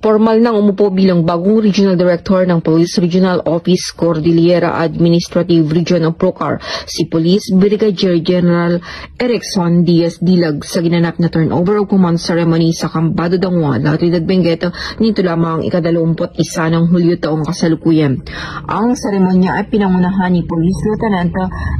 Formal nang umupo bilang bagong Regional Director ng Police Regional Office Cordillera Administrative Region of Procar si Police Brigadier General Erickson Diaz Dilag sa ginanap na turnover of command ceremony sa Cambado Dangwa, Latridad Benguet nito lamang ika-21 ng Hulyo taong kasalukuyan. Ang seremonya ay pinangunahan ni Police Lieutenant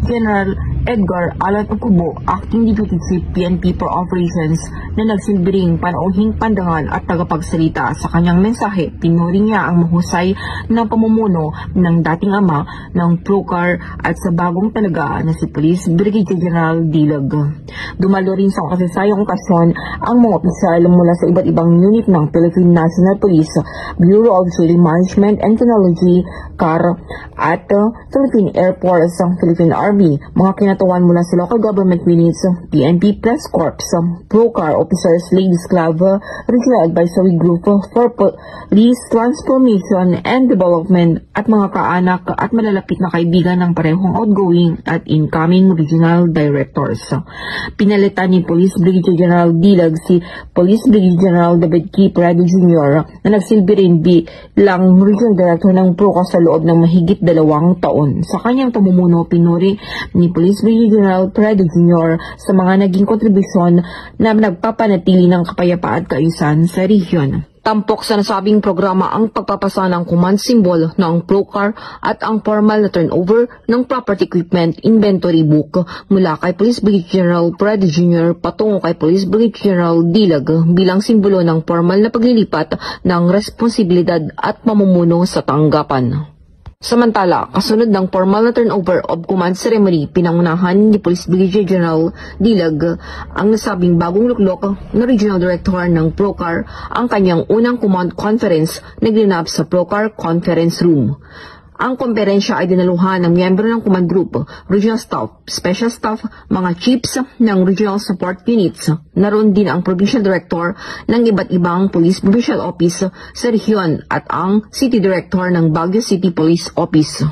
General Edgar Alan Okubo, Acting Deputy Chief PNP for Operations, na nagsilbing panauhing pandangan at tagapagsalita. Sa kanyang mensahe, pinuri niya ang mahusay na pamumuno ng dating ama ng Procar at sa bagong talaga na si Police Brigadier General Dilag. Dumalo rin sa kasasayang okasyon ang mga opisyal mula sa iba't ibang unit ng Philippine National Police, Bureau of Civil Management and Technology, CAR, at Philippine Air Force, Philippine Army, mga kinatuan mula sa local government units, PNP Press Corps, Procar Officers Ladies Club, Regional Advisory Group for Police Transformation and Development at mga kaanak at malalapit na kaibigan ng parehong outgoing at incoming regional directors. Pinalitan ni Police Brigadier General Dilag si Police Brigadier General David K. Prado Jr. na nagsilbi rin bilang Regional Director ng Procar sa loob ng mahigit 2 taon. Sa kanyang pamumuno, pinuri ni Police Brigadier General Prado Jr. sa mga naging kontribusyon na nagpapanatili ng kapayapaan at kaayusan sa rehiyon. Tampok sa nasabing programa ang pagpapasa ng command symbol ng Procar at ang formal na turnover ng property equipment inventory book mula kay Police Brigadier General Prado Jr. patungo kay Police Brigadier General Dilag bilang simbolo ng formal na paglilipat ng responsibilidad at pamumuno sa tanggapan. Samantala, kasunod ng formal na turnover of command ceremony, pinangunahan ni Police Brigadier General Dilag ang nasabing bagong luklok na Regional Director ng Procar ang kanyang unang command conference na ginanap sa Procar Conference Room. Ang komperensya ay dinaluhan ng miyembro ng command group, regional staff, special staff, mga chiefs ng regional support units. Naroon din ang provincial director ng iba't ibang police provincial office sa rehiyon at ang city director ng Baguio City Police Office.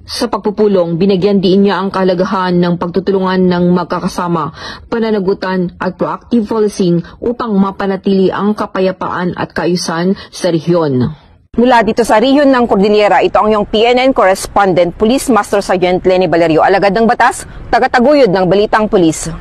Sa pagpupulong, binigyan din niya ang kahalagahan ng pagtutulungan ng magkakasama, pananagutan at proactive policing upang mapanatili ang kapayapaan at kaayusan sa rehiyon. Mula dito sa rehiyon ng Cordillera, ito ang iyong PNN correspondent, Police Master Sergeant Lenny Valerio, alagad ng batas, tagataguyod ng Balitang Pulis.